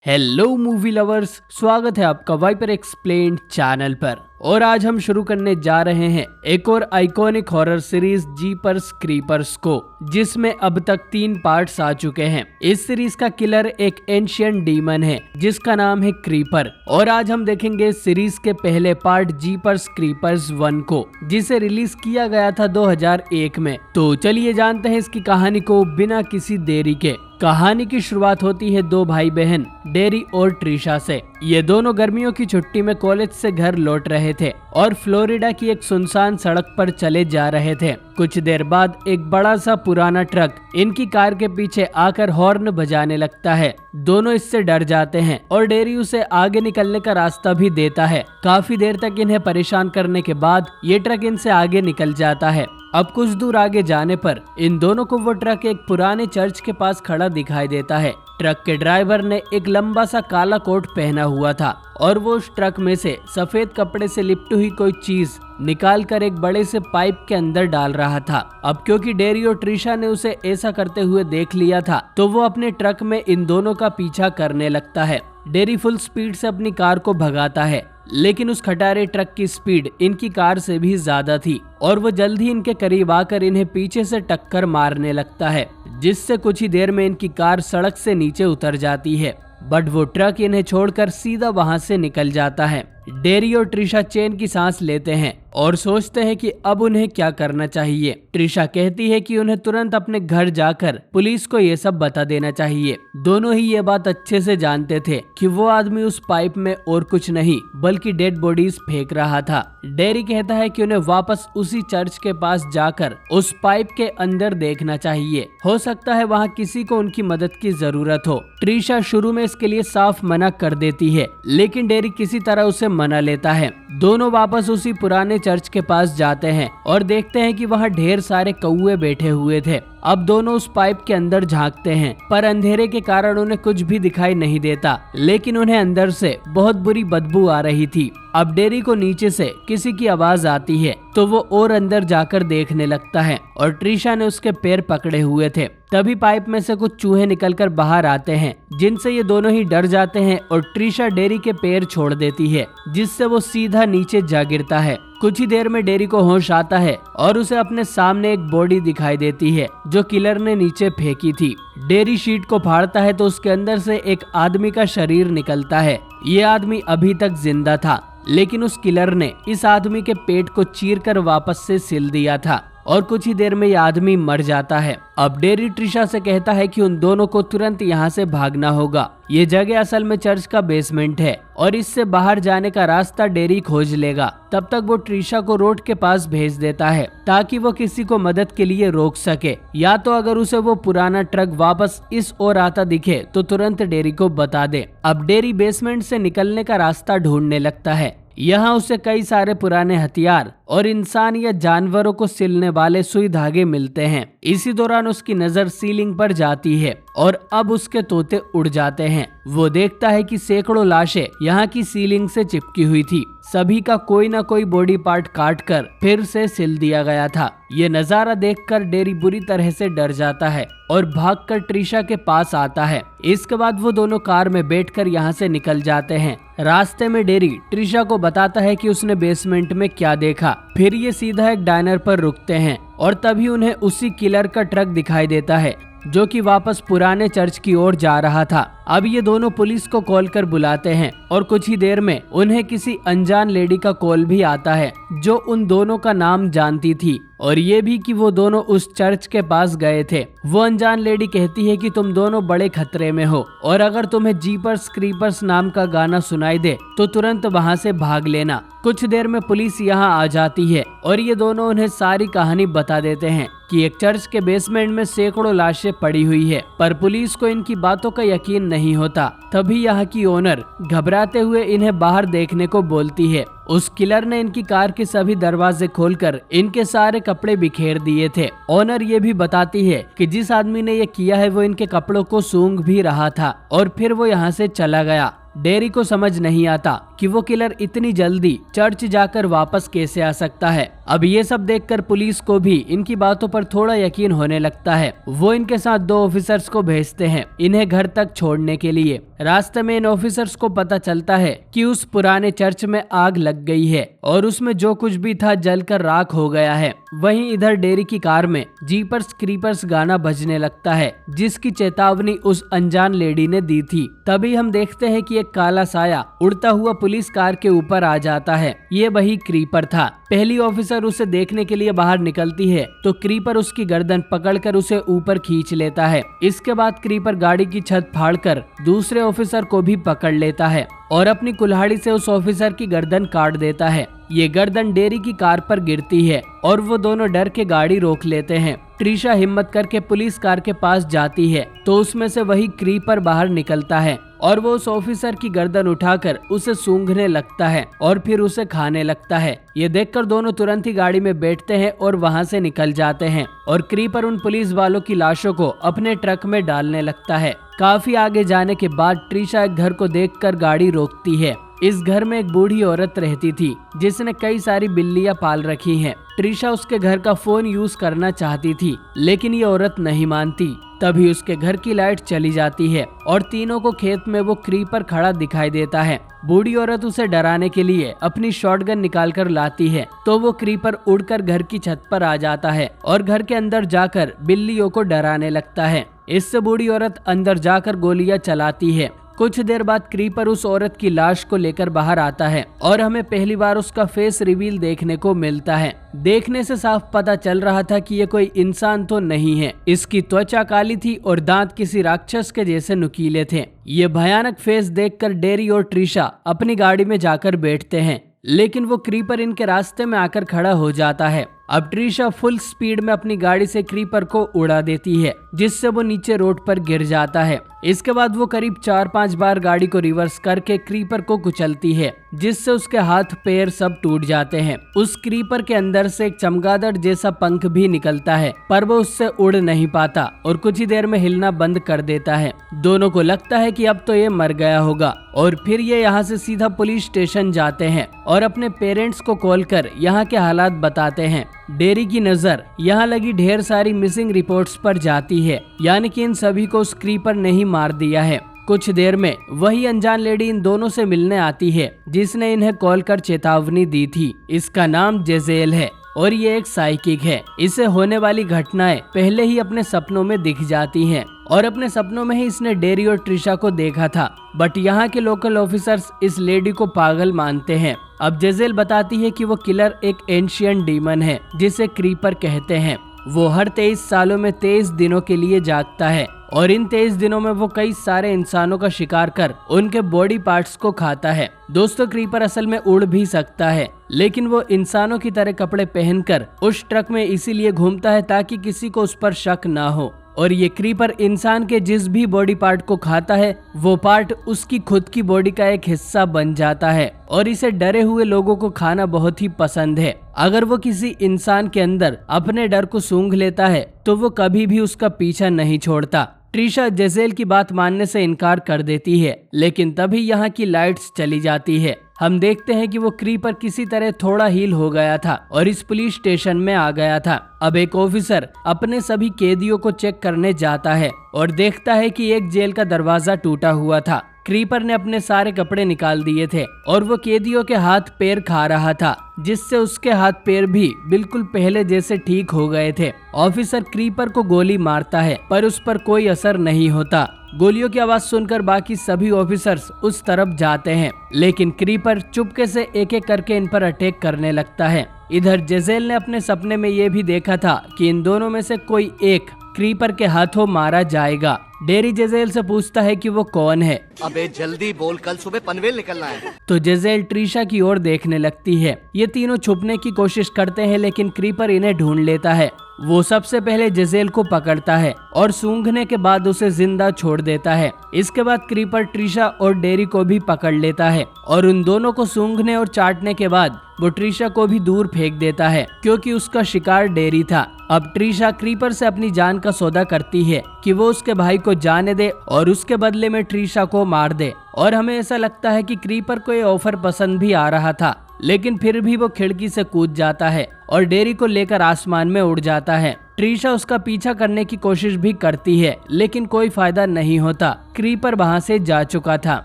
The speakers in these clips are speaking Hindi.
हेलो मूवी लवर्स, स्वागत है आपका वाइपर एक्सप्लेन्ड चैनल पर। और आज हम शुरू करने जा रहे हैं एक और आइकॉनिक हॉरर सीरीज जीपर्स क्रीपर्स को, जिसमें अब तक 3 पार्ट्स आ चुके हैं। इस सीरीज का किलर एक एंशिएंट डीमन है जिसका नाम है क्रीपर। और आज हम देखेंगे सीरीज के पहले पार्ट जीपर्स क्रीपर्स 1 को, जिसे रिलीज किया गया था 2001 में। तो चलिए जानते हैं इसकी कहानी को बिना किसी देरी के। कहानी की शुरुआत होती है 2 भाई बहन डेरी और ट्रिशा से। ये दोनों गर्मियों की छुट्टी में कॉलेज से घर लौट रहे थे और फ्लोरिडा की एक सुनसान सड़क पर चले जा रहे थे। कुछ देर बाद एक बड़ा सा पुराना ट्रक इनकी कार के पीछे आकर हॉर्न बजाने लगता है। दोनों इससे डर जाते हैं और डेरी उसे आगे निकलने का रास्ता भी देता है। काफी देर तक इन्हें परेशान करने के बाद ये ट्रक इनसे आगे निकल जाता है। अब कुछ दूर आगे जाने पर इन दोनों को वो ट्रक एक पुराने चर्च के पास खड़ा दिखाई देता है। ट्रक के ड्राइवर ने एक लंबा सा काला कोट पहना हुआ था और वो उस ट्रक में से सफेद कपड़े से लिपटी हुई कोई चीज निकाल कर एक बड़े से पाइप के अंदर डाल रहा था। अब क्योंकि डेरी और ट्रिशा ने उसे ऐसा करते हुए देख लिया था, तो वो अपने ट्रक में इन दोनों का पीछा करने लगता है। डेरी फुल स्पीड से अपनी कार को भगाता है, लेकिन उस खटारे ट्रक की स्पीड इनकी कार से भी ज्यादा थी और वो जल्द ही इनके करीब आकर इन्हें पीछे से टक्कर मारने लगता है, जिससे कुछ ही देर में इनकी कार सड़क से नीचे उतर जाती है। बट वो ट्रक इन्हें छोड़कर सीधा वहां से निकल जाता है। डेरी और ट्रिशा चैन की सांस लेते हैं और सोचते हैं कि अब उन्हें क्या करना चाहिए। ट्रिशा कहती है कि उन्हें तुरंत अपने घर जाकर पुलिस को ये सब बता देना चाहिए। दोनों ही ये बात अच्छे से जानते थे कि वो आदमी उस पाइप में और कुछ नहीं बल्कि डेड बॉडीज फेंक रहा था। डेरी कहता है कि उन्हें वापस उसी चर्च के पास जाकर उस पाइप के अंदर देखना चाहिए, हो सकता है वहाँ किसी को उनकी मदद की जरूरत हो। ट्रिशा शुरू में इसके लिए साफ मना कर देती है, लेकिन डेरी किसी तरह उसे मना लेता है। दोनों वापस उसी पुराने चर्च के पास जाते हैं और देखते हैं कि वहाँ ढेर सारे कौवे बैठे हुए थे। अब दोनों उस पाइप के अंदर झांकते हैं, पर अंधेरे के कारण उन्हें कुछ भी दिखाई नहीं देता, लेकिन उन्हें अंदर से बहुत बुरी बदबू आ रही थी। अब डेरी को नीचे से किसी की आवाज आती है, तो वो और अंदर जाकर देखने लगता है और ट्रिशा ने उसके पैर पकड़े हुए थे। तभी पाइप में से कुछ चूहे निकलकर बाहर आते हैं, जिनसे ये दोनों ही डर जाते हैं और ट्रिशा डेरी के पैर छोड़ देती है, जिससे वो सीधा नीचे जा गिरता है। कुछ ही देर में डेरी को होश आता है और उसे अपने सामने एक बॉडी दिखाई देती है जो किलर ने नीचे फेंकी थी। डेरी शीट को फाड़ता है तो उसके अंदर से एक आदमी का शरीर निकलता है। ये आदमी अभी तक जिंदा था, लेकिन उस किलर ने इस आदमी के पेट को चीरकर वापस से सिल दिया था और कुछ ही देर में यह आदमी मर जाता है। अब डेरी ट्रिशा से कहता है कि उन दोनों को तुरंत यहाँ से भागना होगा। ये जगह असल में चर्च का बेसमेंट है और इससे बाहर जाने का रास्ता डेरी खोज लेगा। तब तक वो ट्रिशा को रोड के पास भेज देता है ताकि वो किसी को मदद के लिए रोक सके, या तो अगर उसे वो पुराना ट्रक वापस इस ओर आता दिखे तो तुरंत डेरी को बता दे। अब डेरी बेसमेंट से निकलने का रास्ता ढूंढने लगता है। यहाँ उसे कई सारे पुराने हथियार और इंसान या जानवरों को सिलने वाले सुई धागे मिलते हैं। इसी दौरान उसकी नजर सीलिंग पर जाती है और अब उसके तोते उड़ जाते हैं। वो देखता है कि सैकड़ों लाशें यहाँ की सीलिंग से चिपकी हुई थी। सभी का कोई ना कोई बॉडी पार्ट काट कर फिर से सिल दिया गया था। ये नजारा देखकर डेरी बुरी तरह से डर जाता है और भागकर ट्रिशा के पास आता है। इसके बाद वो दोनों कार में बैठकर यहाँ से निकल जाते हैं। रास्ते में डेरी ट्रिशा को बताता है कि उसने बेसमेंट में क्या देखा। फिर ये सीधा एक डाइनर पर रुकते हैं और तभी उन्हें उसी किलर का ट्रक दिखाई देता है जो कि वापस पुराने चर्च की ओर जा रहा था। अब ये दोनों पुलिस को कॉल कर बुलाते हैं और कुछ ही देर में उन्हें किसी अनजान लेडी का कॉल भी आता है जो उन दोनों का नाम जानती थी और ये भी कि वो दोनों उस चर्च के पास गए थे। वो अनजान लेडी कहती है कि तुम दोनों बड़े खतरे में हो और अगर तुम्हें जीपर्स क्रीपर्स नाम का गाना सुनाई दे तो तुरंत वहाँ से भाग लेना। कुछ देर में पुलिस यहाँ आ जाती है और ये दोनों उन्हें सारी कहानी बता देते हैं कि एक चर्च के बेसमेंट में सैकड़ों लाशें पड़ी हुई है, पर पुलिस को इनकी बातों का यकीन नहीं होता। तभी यहाँ की ओनर घबराते हुए इन्हें बाहर देखने को बोलती है। उस किलर ने इनकी कार के सभी दरवाजे खोलकर इनके सारे कपड़े बिखेर दिए थे। ओनर ये भी बताती है कि जिस आदमी ने ये किया है वो इनके कपड़ों को सूंघ भी रहा था और फिर वो यहाँ से चला गया। डेरी को समझ नहीं आता कि वो किलर इतनी जल्दी चर्च जाकर वापस कैसे आ सकता है। अब ये सब देखकर पुलिस को भी इनकी बातों पर थोड़ा यकीन होने लगता है। वो इनके साथ 2 ऑफिसर्स को भेजते हैं इन्हें घर तक छोड़ने के लिए। रास्ते में इन ऑफिसर्स को पता चलता है कि उस पुराने चर्च में आग लग गई है और उसमें जो कुछ भी था जलकर राख हो गया है। वहीं इधर डेरी की कार में जीपर्स क्रीपर्स गाना बजने लगता है, जिसकी चेतावनी उस अनजान लेडी ने दी थी। तभी हम देखते हैं कि एक काला साया उड़ता हुआ पुलिस कार के ऊपर आ जाता है। ये वही क्रीपर था। पहली ऑफिसर उसे देखने के लिए बाहर निकलती है तो क्रीपर उसकी गर्दन पकड़कर उसे ऊपर खींच लेता है। इसके बाद क्रीपर गाड़ी की छत फाड़कर दूसरे ऑफिसर को भी पकड़ लेता है और अपनी कुल्हाड़ी से उस ऑफिसर की गर्दन काट देता है। ये गर्दन डेरी की कार पर गिरती है और वो दोनों डर के गाड़ी रोक लेते हैं। ट्रिशा हिम्मत करके पुलिस कार के पास जाती है तो उसमें से वही क्रीपर बाहर निकलता है और वो उस ऑफिसर की गर्दन उठाकर उसे सूंघने लगता है और फिर उसे खाने लगता है। ये देखकर दोनों तुरंत ही गाड़ी में बैठते हैं और वहां से निकल जाते हैं और क्रीपर उन पुलिस वालों की लाशों को अपने ट्रक में डालने लगता है। काफी आगे जाने के बाद ट्रिशा एक घर को देखकर गाड़ी रोकती है। इस घर में एक बूढ़ी औरत रहती थी जिसने कई सारी बिल्लियां पाल रखी हैं। ट्रिशा उसके घर का फोन यूज करना चाहती थी लेकिन ये औरत नहीं मानती। तभी उसके घर की लाइट चली जाती है और तीनों को खेत में वो क्रीपर खड़ा दिखाई देता है। बूढ़ी औरत उसे डराने के लिए अपनी शॉटगन निकालकर लाती है तो वो क्रीपर उड़कर घर की छत पर आ जाता है और घर के अंदर जाकर बिल्लियों को डराने लगता है। इससे बूढ़ी औरत अंदर जाकर गोलियां चलाती है। कुछ देर बाद क्रीपर उस औरत की लाश को लेकर बाहर आता है और हमें पहली बार उसका फेस रिवील देखने को मिलता है। देखने से साफ पता चल रहा था कि ये कोई इंसान तो नहीं है। इसकी त्वचा काली थी और दांत किसी राक्षस के जैसे नुकीले थे। ये भयानक फेस देखकर डेरी और ट्रिशा अपनी गाड़ी में जाकर बैठते हैं लेकिन वो क्रीपर इनके रास्ते में आकर खड़ा हो जाता है। अब ट्रिशा फुल स्पीड में अपनी गाड़ी से क्रीपर को उड़ा देती है जिससे वो नीचे रोड पर गिर जाता है। इसके बाद वो करीब 4-5 बार गाड़ी को रिवर्स करके क्रीपर को कुचलती है जिससे उसके हाथ पैर सब टूट जाते हैं। उस क्रीपर के अंदर से एक चमगादड़ जैसा पंख भी निकलता है पर वो उससे उड़ नहीं पाता और कुछ ही देर में हिलना बंद कर देता है। दोनों को लगता है कि अब तो ये मर गया होगा और फिर ये यहाँ से सीधा पुलिस स्टेशन जाते हैं और अपने पेरेंट्स को कॉल कर यहाँ के हालात बताते हैं। डेरी की नजर यहाँ लगी ढेर सारी मिसिंग रिपोर्ट्स पर जाती है, यानी कि इन सभी को उस क्रीपर ने ही मार दिया है। कुछ देर में वही अनजान लेडी इन दोनों से मिलने आती है जिसने इन्हें कॉल कर चेतावनी दी थी। इसका नाम जेजेल है और ये एक साइकिक है। इसे होने वाली घटनाएं पहले ही अपने सपनों में दिख जाती हैं और अपने सपनों में ही इसने डेरी और ट्रिशा को देखा था। बट यहाँ के लोकल ऑफिसर्स इस लेडी को पागल मानते हैं। अब जेजेल बताती है कि वो किलर एक एंशियंट डीमन है जिसे क्रीपर कहते हैं। वो हर 23 सालों में 23 दिनों के लिए जागता है और इन 23 दिनों में वो कई सारे इंसानों का शिकार कर उनके बॉडी पार्ट्स को खाता है। दोस्तों, क्रीपर असल में उड़ भी सकता है लेकिन वो इंसानों की तरह कपड़े पहनकर उस ट्रक में इसीलिए घूमता है ताकि किसी को उस पर शक ना हो। और ये क्रीपर इंसान के जिस भी बॉडी पार्ट को खाता है वो पार्ट उसकी खुद की बॉडी का एक हिस्सा बन जाता है और इसे डरे हुए लोगों को खाना बहुत ही पसंद है। अगर वो किसी इंसान के अंदर अपने डर को सूंघ लेता है तो वो कभी भी उसका पीछा नहीं छोड़ता। ट्रिशा जेजेल की बात मानने से इनकार कर देती है लेकिन तभी यहाँ की लाइट्स चली जाती है। हम देखते हैं कि वो क्रीपर किसी तरह थोड़ा हील हो गया था और इस पुलिस स्टेशन में आ गया था। अब एक ऑफिसर अपने सभी कैदियों को चेक करने जाता है और देखता है कि एक जेल का दरवाजा टूटा हुआ था। क्रीपर ने अपने सारे कपड़े निकाल दिए थे और वो कैदियों के हाथ पैर खा रहा था जिससे उसके हाथ पैर भी बिल्कुल पहले जैसे ठीक हो गए थे। ऑफिसर क्रीपर को गोली मारता है पर उस पर कोई असर नहीं होता। गोलियों की आवाज सुनकर बाकी सभी ऑफिसर्स उस तरफ जाते हैं लेकिन क्रीपर चुपके से एक एक करके इन पर अटैक करने लगता है। इधर जेजेल ने अपने सपने में ये भी देखा था कि इन दोनों में से कोई एक क्रीपर के हाथों मारा जाएगा। डेरी जेजेल से पूछता है कि वो कौन है। अबे जल्दी बोल, कल सुबह पनवेल निकलना है। तो जेजेल ट्रिशा की ओर देखने लगती है। ये तीनों छुपने की कोशिश करते हैं लेकिन क्रीपर इन्हें ढूंढ लेता है। वो सबसे पहले जेजेल को पकड़ता है और सूंघने के बाद उसे जिंदा छोड़ देता है। इसके बाद क्रीपर ट्रिशा और डेरी को भी पकड़ लेता है और उन दोनों को सूंघने और चाटने के बाद वो ट्रिशा को भी दूर फेंक देता है क्योंकि उसका शिकार डेरी था। अब ट्रिशा क्रीपर से अपनी जान का सौदा करती है कि वो उसके भाई को जाने दे और उसके बदले में ट्रीशा को मार दे। और हमें ऐसा लगता है कि क्रीपर को ये ऑफर पसंद भी आ रहा था, लेकिन फिर भी वो खिड़की से कूद जाता है और डेरी को लेकर आसमान में उड़ जाता है। ट्रीशा उसका पीछा करने की कोशिश भी करती है, लेकिन कोई फायदा नहीं होता। क्रीपर वहां से जा चुका था।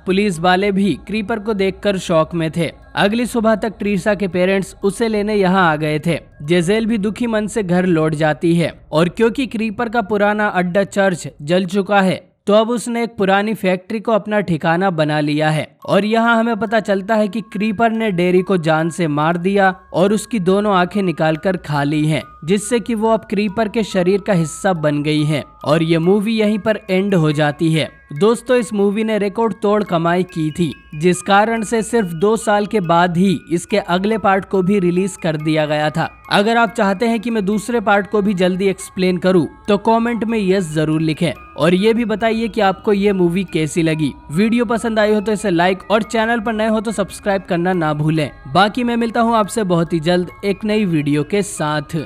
पुलिस वाले भी क्रीपर को देखकर शॉक में थे। अगली सुबह तक ट्रीशा के पेरेंट्स उसे लेने यहाँ आ गए थे। जेजेल भी दुखी मन से घर लौट जाती है और क्योंकि क्रीपर का पुराना अड्डा चर्च जल चुका है, तो अब उसने एक पुरानी फैक्ट्री को अपना ठिकाना बना लिया है। और यहाँ हमें पता चलता है कि क्रीपर ने डेरी को जान से मार दिया और उसकी दोनों आंखें निकालकर खा ली हैं, जिससे कि वो अब क्रीपर के शरीर का हिस्सा बन गई है। और ये मूवी यहीं पर एंड हो जाती है। दोस्तों, इस मूवी ने रिकॉर्ड तोड़ कमाई की थी, जिस कारण से सिर्फ 2 साल के बाद ही इसके अगले पार्ट को भी रिलीज कर दिया गया था। अगर आप चाहते हैं कि मैं दूसरे पार्ट को भी जल्दी एक्सप्लेन करूं, तो कमेंट में यस जरूर लिखें और ये भी बताइए कि आपको ये मूवी कैसी लगी। वीडियो पसंद आई हो तो इसे लाइक और चैनल पर नए हो तो सब्सक्राइब करना ना भूलें। बाकी मैं मिलता हूँ आपसे बहुत ही जल्द एक नई वीडियो के साथ।